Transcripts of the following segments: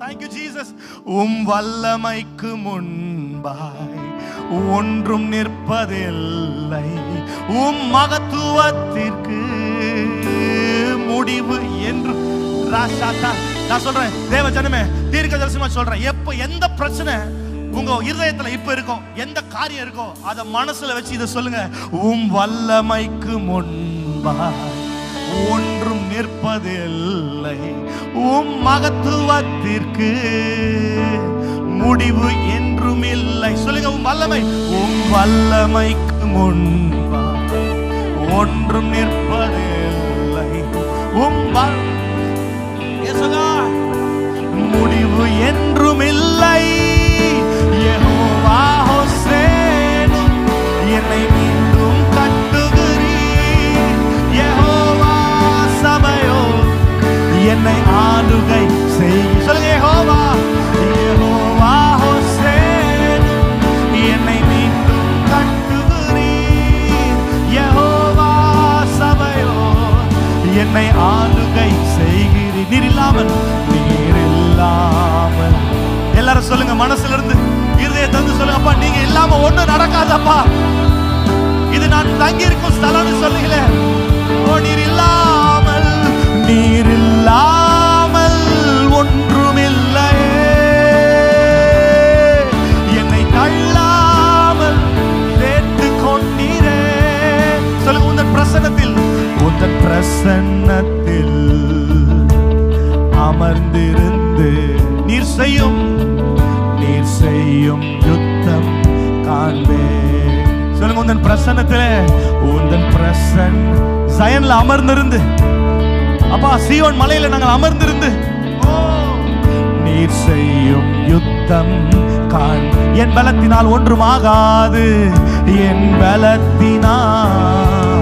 thank you Jesus. வல்லமைக்கு முன்பாய் ஒன்றும் நிற்பதில்லை, மகத்துவத்திற்கு முடிவு என்று. நான் சொல்றேன் தேவ ஜனமே, தீர்க்க தரிசனமா சொல்றேன், எப்ப எந்த பிரச்சனை உங்க இருதயத்துல இப்ப இருக்கும், எந்த காரியம் இருக்கோ அத மனசுல வச்சு இதை சொல்லுங்க. வல்லமைக்கு முன்பாய் ஒன்றும் நிற்பதில்லை, மகத்துவத்திற்கு முடிவு என்றும் இல்லை. சொல்லுங்க, வல்லமைக்கு முன்பாய் ஒன்றும் நிற்பதில்லை, முடிவு என்றும் இல்லை. யெகோவா ஹோசேனு, என்னை மீண்டும் கட்டுகிறீர். யெகோவா சபையோ, என்னை ஆளுகை செய். சொல்லுங்க, யெகோவா ஹோசேனு, என்னை மீண்டும் கட்டுகிறீர். யெகோவா சபையோ, என்னை ஆளுகை செய்கிறீர். நீர் இல்லாமல் எல்லாரும் சொல்லுங்க, மனசுல இருந்து இருதயத்தை வந்து சொல்லுங்க, அப்பா நீங்க இல்லாம ஒண்ணு நடக்காதப்பா, இது நான் தங்கி இருக்கும் ஸ்தலம்னு சொல்லுங்களே. நீர் இல்லாமல் ஒன்றும் இல்லையே, என்னை தள்ளாமல் சேர்த்து கொண்டீரே. சொல்லுங்க, உந்தன் பிரசன்னத்தில் அமர்ந்திருந்து நீர் செய்யும் யுத்தம் காண்பே. சொல்லுங்க, உந்தன் பிரசன்னத்திலே, உந்தன் சயன்ல அமர்ந்திருந்து, அப்பா சீயோன் மலையில நாங்கள் அமர்ந்திருந்து நீர் செய்யும் யுத்தம் காண். என் பலத்தினால் ஒன்றுமாகாது, என் பலத்தினால்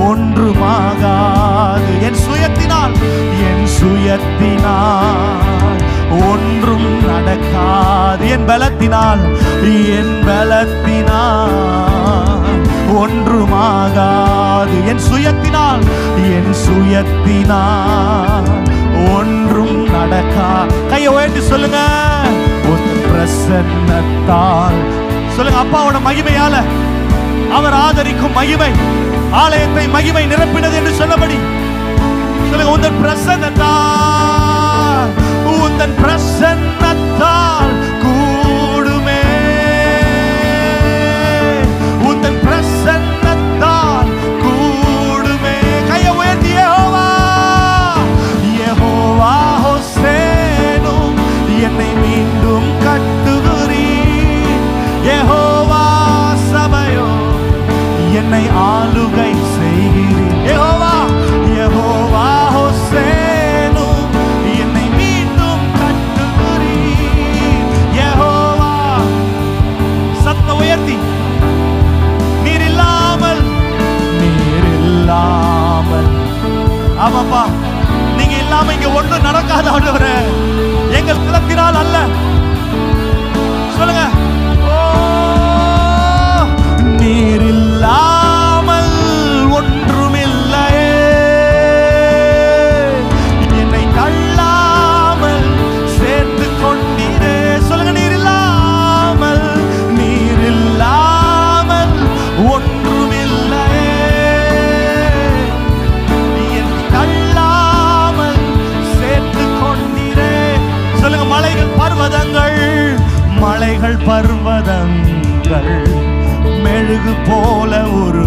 ஒன்றுமாகாது, என் சுயத்தினால் ஒன்றும் நடக்காது. என் பலத்தினால் ஒன்றுமாகாது, என் சுயத்தினால் ஒன்றும் நடக்கா. கையை உயர்த்தி சொல்லுங்க, ஒரு பிரசன்னத்தால். சொல்லுங்க, அப்பாவோட மகிமையால, அவர் ஆதரிக்கும் மகிமை ஆலயத்தை மகிமை நிரப்பினது என்று சொன்னபடி சொல்லுங்க, உந்தன் பிரசன்னத்தால் கூடுமே, உந்தன் பிரசன்னத்தால் கூடுமே. கையை உயர்த்தி, யெகோவா ஹோசேனு, என்னை மீண்டும் கட்டுகிறீர். யெகோவா சபையோ, என்னை ஆளுகை செய்கிறீர். யெகோவா ஹோசேனு, என்னை மீண்டும் கட்டுகிறீர். யெகோவா, சத்த உயர்த்தி, நீர் இல்லாமல். ஆமாப்பா, நீங்க இல்லாம இங்க ஒன்றும் நடக்காத ஆண்டவரே, எங்கள் பலத்தினால் அல்ல. சொல்லுங்க, நீர் இல்லாமல் ஒன்றுமில்லையே, என்னை தள்ளாமல் சேர்த்து கொண்டீரே. சொல்லுங்க, நீர் இல்லாமல் ஒன்றுமில்லையே, என்னை தள்ளாமல் சேர்த்து கொண்டீரே. சொல்லுங்க, மலைகள் பர்வதங்கள் மெழுகு போல ஒரு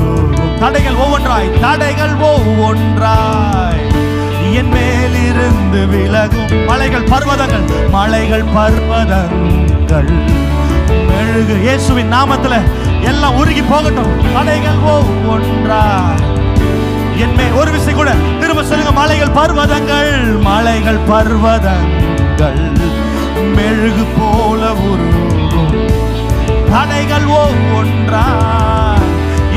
தடைகள் ஒவ்வொன்றாய் என் மேலிருந்து விலகும். மலைகள் பர்வதங்கள் மெழுகு இயேசுவின் நாமத்துல எல்லாம் உருகி போகட்டும். தடைகள் ஒவ்வொன்றாய் என் மேல். ஒரு விசை கூட திரும்ப சொல்லுங்க, மலைகள் பர்வதங்கள் மெழுகு போல உருகும். தடைகள் ஒவ்வொன்றாய்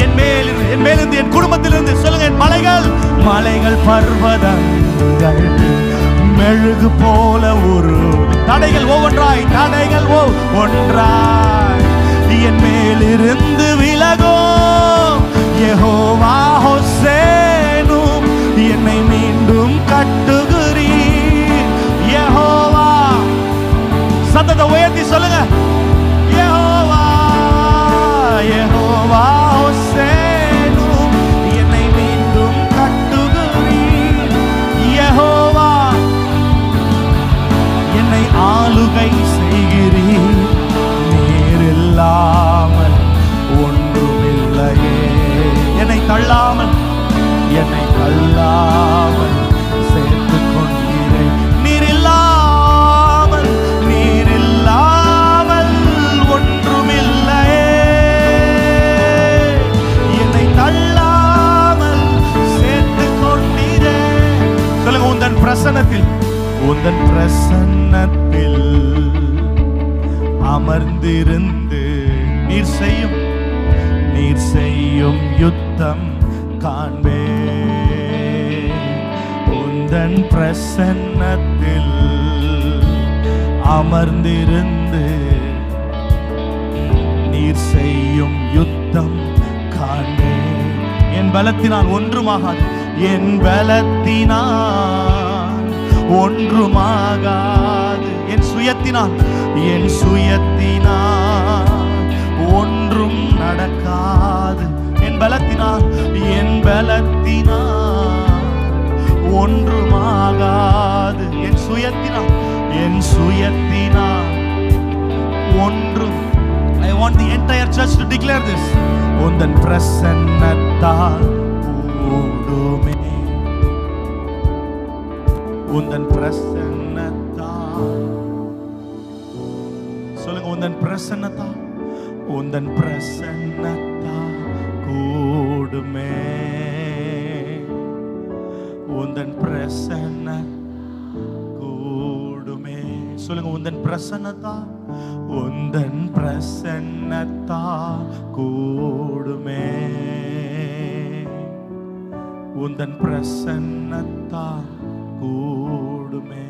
என் மேலிருந்து என் குடும்பத்திலிருந்து சொல்லுங்க, என் மலைகள் பர்வதங்கள் மெழுகு போல உருகும். தடைகள் ஒவ்வொன்றாய் என் மேலிருந்து விலகும். யெகோவா ஹோசேனு, என்னை மீண்டும் கட்டுகிறீர். யெகோவா சொல்லுங்க. யெகோவா யெகோவா ஹோசேனு, என்னை மீண்டும் கட்டுகிறீர். யெகோவா என்னை ஆளுகை செய்கிறீர். நீர் இல்லாமல் ஒன்றுமில்லையே. என்னை தள்ளாமல் சேர்த்துக் கொண்டீரே. நீர் இல்லாமல் ஒன்றுமில்லையே. என்னை தள்ளாமல் சேர்த்துக் கொண்டீரே. சொல்லுங்க, உந்தன் பிரசன்னத்தில் அமர்ந்திருந்து நீர் செய்யும் யுத்தம் காண்பே. உந்தன் பிரசன்னத்தில் அமர்ந்திருந்து நீர் செய்யும் யுத்தம் காண்பே. என் பலத்தினால் ஒன்றுமாகாது, என் பலத்தினால் ஒன்றுமாகாது, என் சுயத்தினால் ஒன்றும் நடக்காது. என் பலத்தினால் ஒன்றுமாகாது, என் சுயத்தினால் ஒன்றும். I want the entire church to declare this. உந்தன் பிரசன்னத்தால் கூடுமே. உந்தன் பிரசன்னத்தால் சொல்லுங்க, உந்தன் பிரசன்னத்தால் கூடுமே. உந்தன் பிரசன்ன கூடுமே. சொல்லுங்க, உந்தன் பிரசன்னத்தால் கூடுமே. உந்தன் பிரசன்னத்தால் கூடுமே.